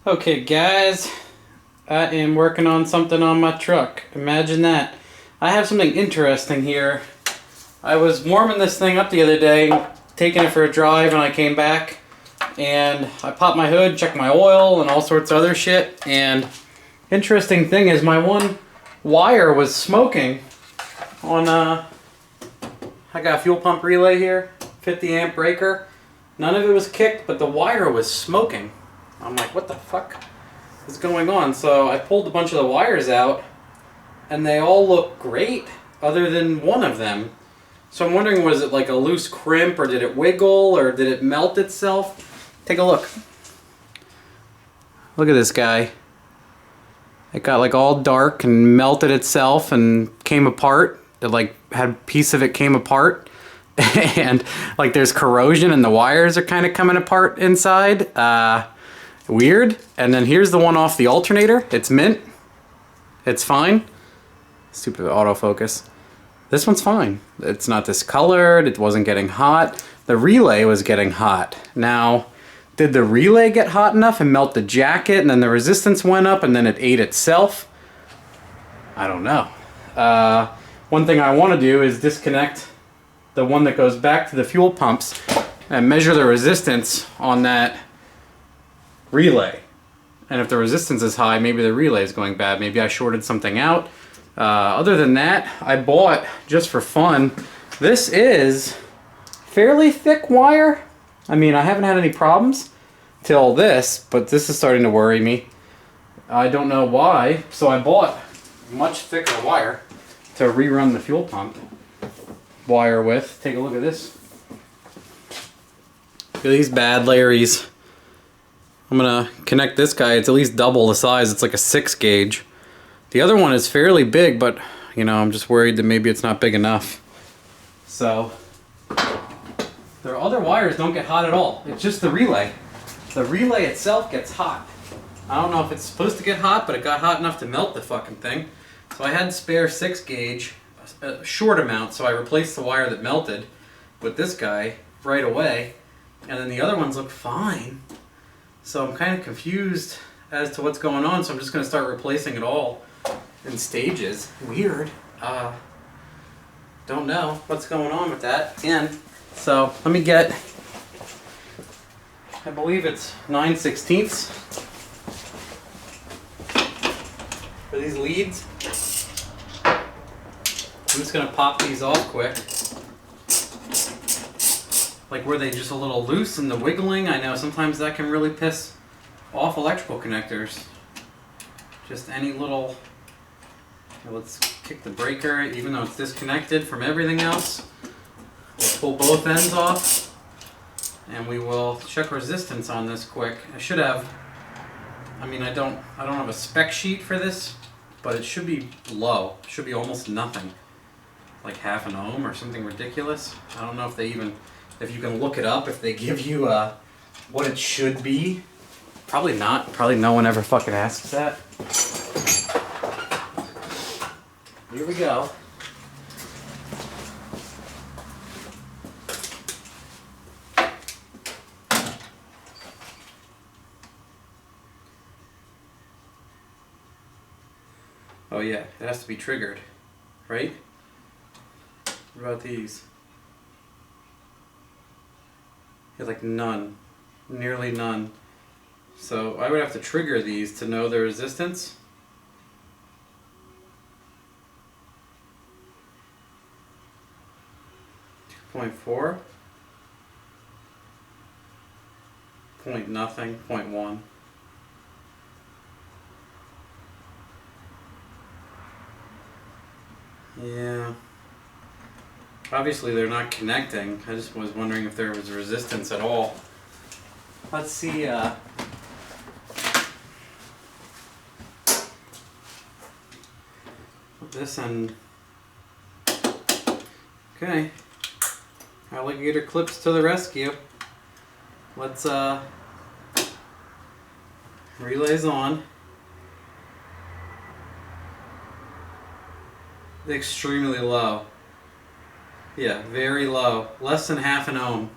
Okay guys, I am working on something on my truck. Imagine that. I have something interesting here. I was warming this thing up the other day, taking it for a drive, and I came back and I popped my hood, checked my oil and all sorts of other shit, and interesting thing is my one wire was smoking on I got a fuel pump relay here, 50 amp breaker. None of it was kicked, but the wire was smoking. I'm like, what the fuck is going on? So I pulled a bunch of the wires out, and they all look great, other than one of them. So I'm wondering, was it like a loose crimp, or did it wiggle, or did it melt itself? Take a look. Look at this guy. It got like all dark and melted itself and came apart. It like had a piece of it came apart. And like there's corrosion and the wires are kind of coming apart inside. Weird. And then here's the one off the alternator. It's mint. It's fine. Stupid autofocus. This one's fine. It's not discolored. It wasn't getting hot. The relay was getting hot. Now, did the relay get hot enough and melt the jacket, and then the resistance went up and then it ate itself? I don't know. One thing I want to do is disconnect the one that goes back to the fuel pumps and measure the resistance on that relay. And if the resistance is high, maybe the relay is going bad. Maybe I shorted something out. Other than that, I bought, just for fun, this is fairly thick wire. I mean, I haven't had any problems till this, but this is starting to worry me. I don't know why, so I bought much thicker wire to rerun the fuel pump wire with. Take a look at this. Look at these bad Larrys. I'm gonna connect this guy. It's at least double the size. It's like a 6 gauge. The other one is fairly big, but you know, I'm just worried that maybe it's not big enough. So their other wires don't get hot at all. It's just the relay. The relay itself gets hot. I don't know if it's supposed to get hot, but it got hot enough to melt the fucking thing. So I had spare 6 gauge, a short amount, so I replaced the wire that melted with this guy right away. And then the other ones look fine. So I'm kind of confused as to what's going on, so I'm just going to start replacing it all in stages. Weird. Don't know what's going on with that. And so let me get, I believe it's 9/16 for these leads. I'm just going to pop these off quick. Like, were they just a little loose in the wiggling? I know sometimes that can really piss off electrical connectors. Just any little... Let's kick the breaker, even though it's disconnected from everything else. We'll pull both ends off, and we will check resistance on this quick. I should have... I mean, I don't have a spec sheet for this, but it should be low. It should be almost nothing. Like half an ohm or something ridiculous. I don't know if they even... If you can look it up, if they give you what it should be. Probably not. Probably no one ever fucking asks that. Here we go. Oh yeah, it has to be triggered, right? What about these? Yeah, like none. Nearly none. So I would have to trigger these to know the resistance. .4, point nothing, .1. Yeah. Obviously they're not connecting. I just was wondering if there was resistance at all. Let's see, put this in. Okay. Alligator clips to the rescue. Let's, relays on. Extremely low. Yeah, very low. Less than half an ohm.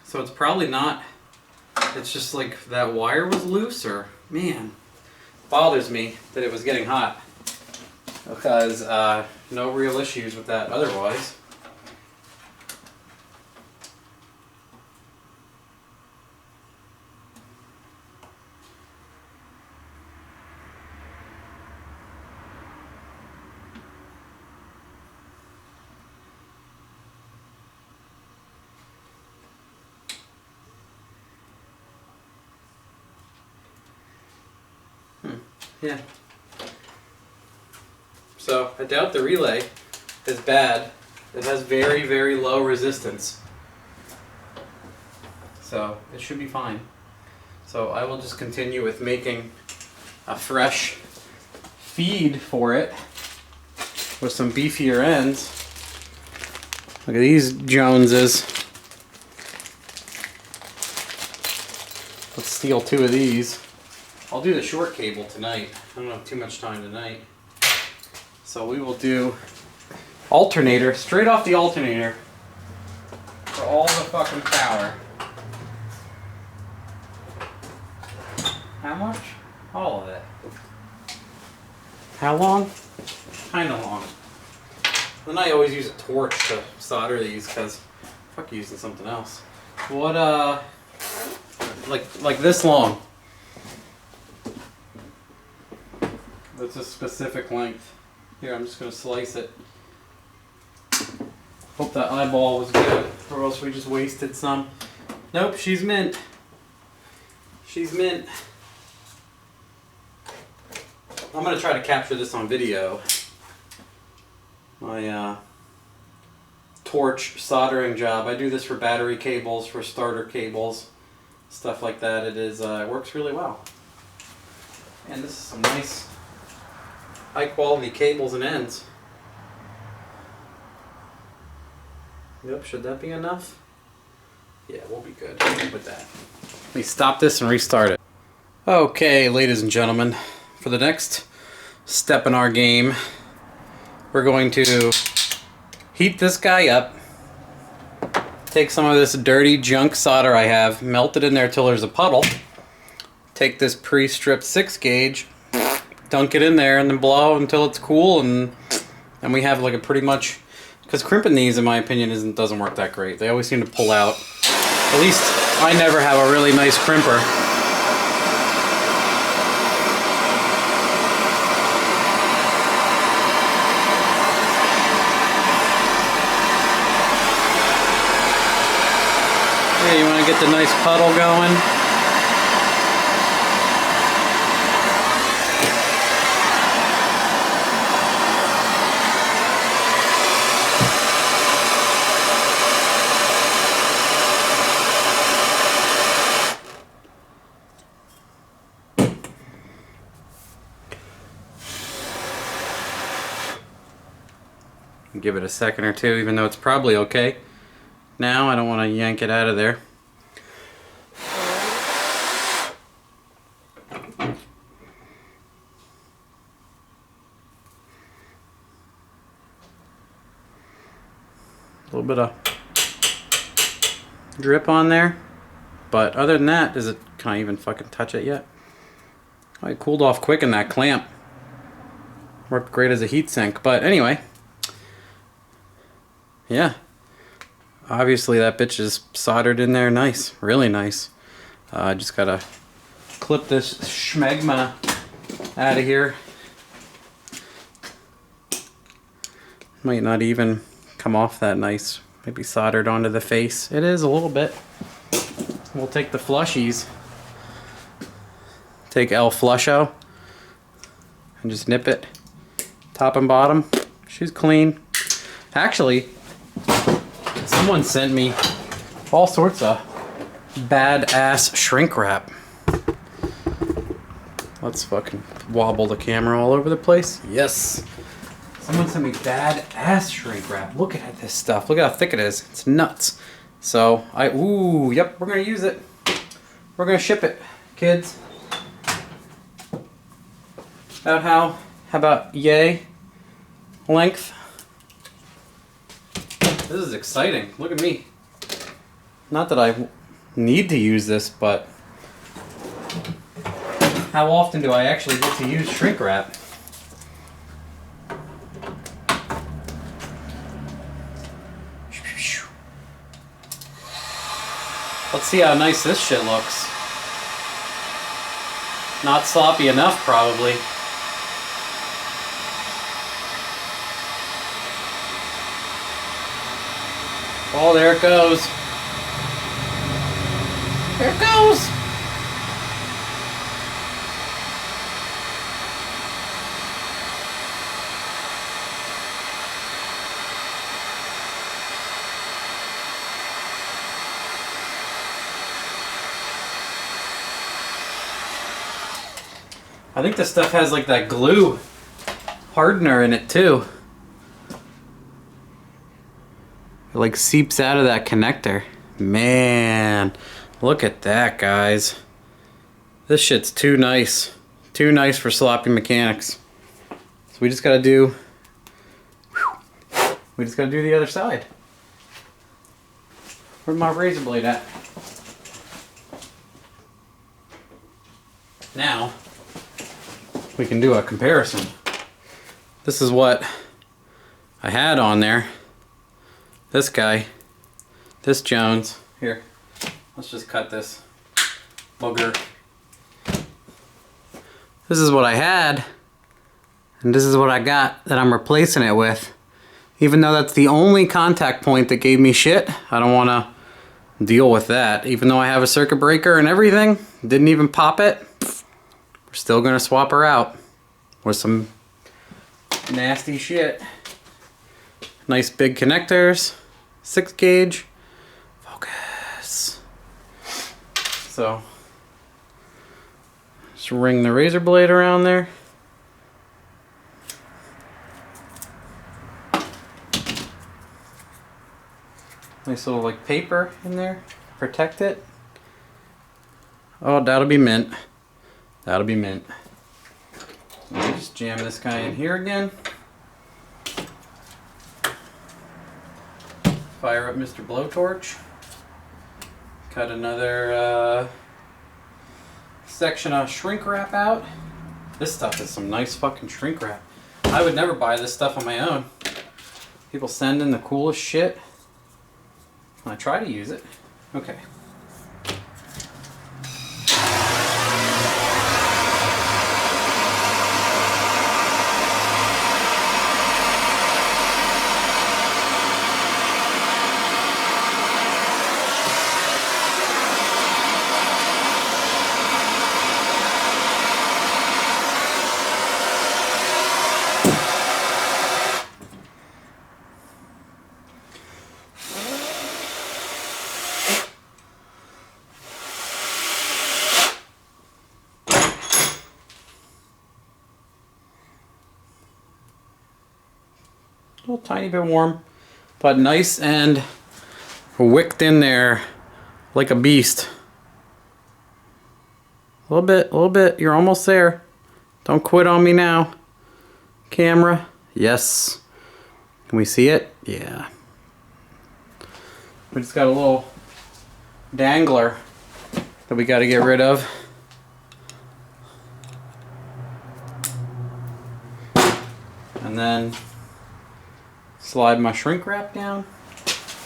So it's probably not It's just like that wire was loose, or man, bothers me that it was getting hot, because no real issues with that otherwise. Yeah. So I doubt the relay is bad. It has very, very low resistance. So it should be fine. So I will just continue with making a fresh feed for it with some beefier ends. Look at these Joneses. Let's steal 2 of these. I'll do the short cable tonight. I don't have too much time tonight. So we will do alternator, straight off the alternator for all the fucking power. How much? All of it. How long? Kinda long. Then I always use a torch to solder these, because fuck using something else. What like this long. That's a specific length. Here, I'm just gonna slice it. Hope that eyeball was good, or else we just wasted some. Nope, she's mint. She's mint. I'm gonna try to capture this on video. My torch soldering job. I do this for battery cables, for starter cables, stuff like that. It is it works really well. And this is some nice high quality cables and ends. Yep, should that be enough? Yeah, we'll be good with that. Let me stop this and restart it. Okay, ladies and gentlemen, for the next step in our game, we're going to heat this guy up, take some of this dirty junk solder I have, melt it in there till there's a puddle, take this pre-stripped 6 gauge, dunk it in there, and then blow until it's cool, and we have like a pretty much, because crimping these in my opinion doesn't work that great. They always seem to pull out. At least I never have a really nice crimper. Yeah, you want to get the nice puddle going. Give it a second or two, even though it's probably okay. Now I don't want to yank it out of there. A little bit of drip on there, but other than that, can I even fucking touch it yet? Oh, it cooled off quick in that clamp. Worked great as a heat sink, but anyway. Yeah, obviously that bitch is soldered in there nice, really nice. I just gotta clip this schmegma out of here. Might not even come off that nice. Maybe soldered onto the face. It is a little bit. We'll take the flushies. Take L Flusho and just nip it top and bottom. She's clean. Actually, someone sent me all sorts of badass shrink wrap. Let's fucking wobble the camera all over the place. Yes. Someone sent me badass shrink wrap. Look at this stuff. Look at how thick it is. It's nuts. So, yep, we're gonna use it. We're gonna ship it, kids. How about yay length? This is exciting. Look at me. Not that I need to use this, but how often do I actually get to use shrink wrap? Let's see how nice this shit looks. Not sloppy enough, probably. Oh, there it goes. There it goes. I think this stuff has like that glue hardener in it too. It like seeps out of that connector. Man, look at that, guys. This shit's too nice. Too nice for sloppy mechanics. So we just gotta do the other side. Where's my razor blade at? Now we can do a comparison. This is what I had on there. This guy, this Jones. Here, let's just cut this booger. This is what I had, and this is what I got that I'm replacing it with. Even though that's the only contact point that gave me shit, I don't want to deal with that. Even though I have a circuit breaker and everything, didn't even pop it. We're still gonna swap her out with some nasty shit. Nice big connectors, 6 gauge, focus. So, just ring the razor blade around there. Nice little like paper in there, protect it. Oh, that'll be mint. That'll be mint. Let me just jam this guy in here again. Fire up Mr. Blowtorch. Cut another section of shrink wrap out. This stuff is some nice fucking shrink wrap. I would never buy this stuff on my own. People send in the coolest shit. I try to use it. Okay. A little tiny bit warm, but nice and wicked in there like a beast. A little bit, you're almost there. Don't quit on me now. Camera, yes. Can we see it? Yeah. We just got a little dangler that we got to get rid of. And then slide my shrink wrap down.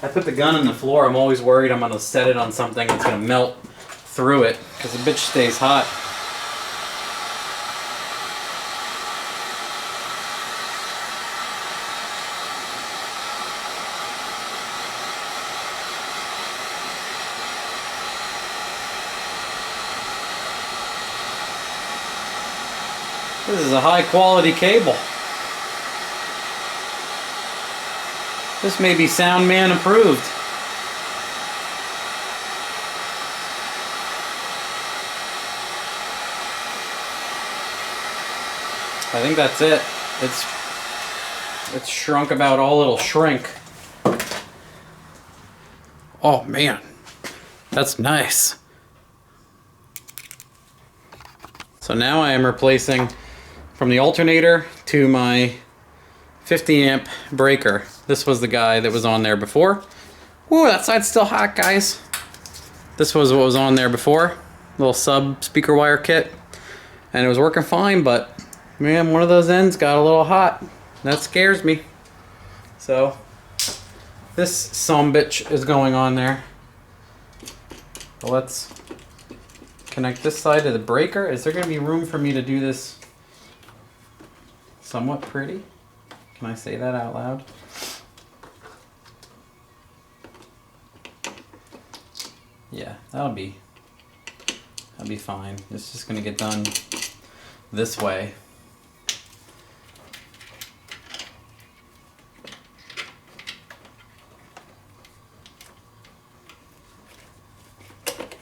I put the gun on the floor. I'm always worried I'm going to set it on something that's going to melt through it because the bitch stays hot. This is a high quality cable. This may be Soundman approved. I think that's it. It's shrunk about all it'll shrink. Oh man, that's nice. So now I am replacing from the alternator to my 50 amp breaker. This was the guy that was on there before. Ooh, that side's still hot, guys. This was what was on there before. Little sub speaker wire kit. and it was working fine, but man, one of those ends got a little hot. That scares me. So this sombitch is going on there. So let's connect this side to the breaker. Is there going to be room for me to do this somewhat pretty? Can I say that out loud? Yeah, that'll be fine. It's just going to get done this way.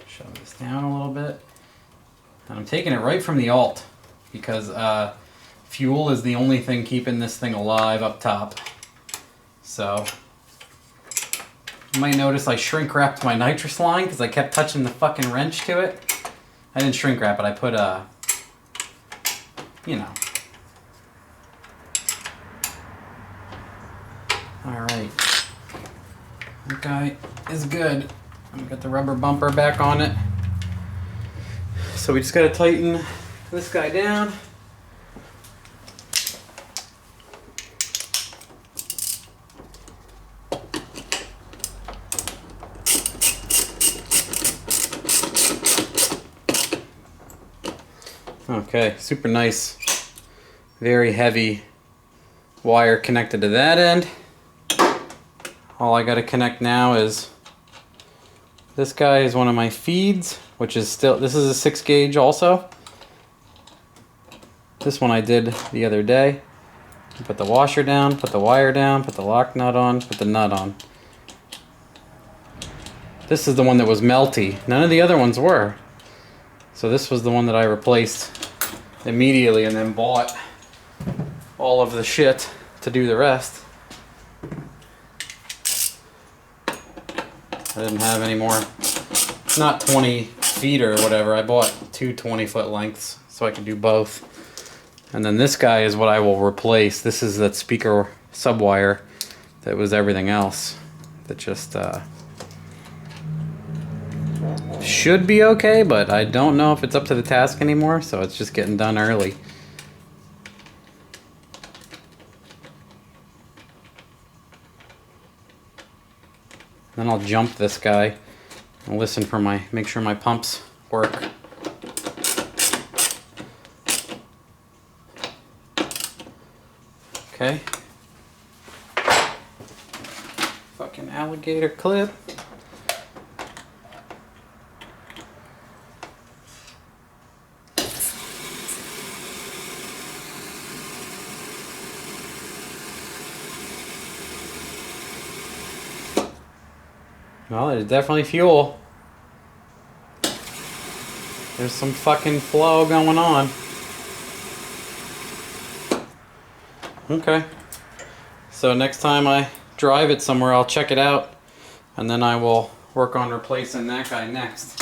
Shove this down a little bit. And I'm taking it right from the alt because fuel is the only thing keeping this thing alive up top. So you might notice I shrink wrapped my nitrous line because I kept touching the fucking wrench to it. I didn't shrink wrap it, I put you know. Alright. That guy is good. I've got the rubber bumper back on it. So we just gotta tighten this guy down. Okay, super nice, very heavy wire connected to that end. All I gotta connect now is this guy is one of my feeds, which is still, this is a 6 gauge also. This one I did the other day. Put the washer down, put the wire down, put the lock nut on, put the nut on. This is the one that was melty. None of the other ones were. So this was the one that I replaced immediately and then bought all of the shit to do the rest. I didn't have any more, not 20 feet or whatever. I bought two 20-foot lengths so I could do both. And then this guy is what I will replace. This is that speaker subwire that was everything else. That just should be okay, but I don't know if it's up to the task anymore, so it's just getting done early. Then I'll jump this guy and listen for make sure my pumps work. Okay. Fucking alligator clip. Well, there's definitely fuel. There's some fucking flow going on. Okay. So next time I drive it somewhere, I'll check it out, and then I will work on replacing that guy next.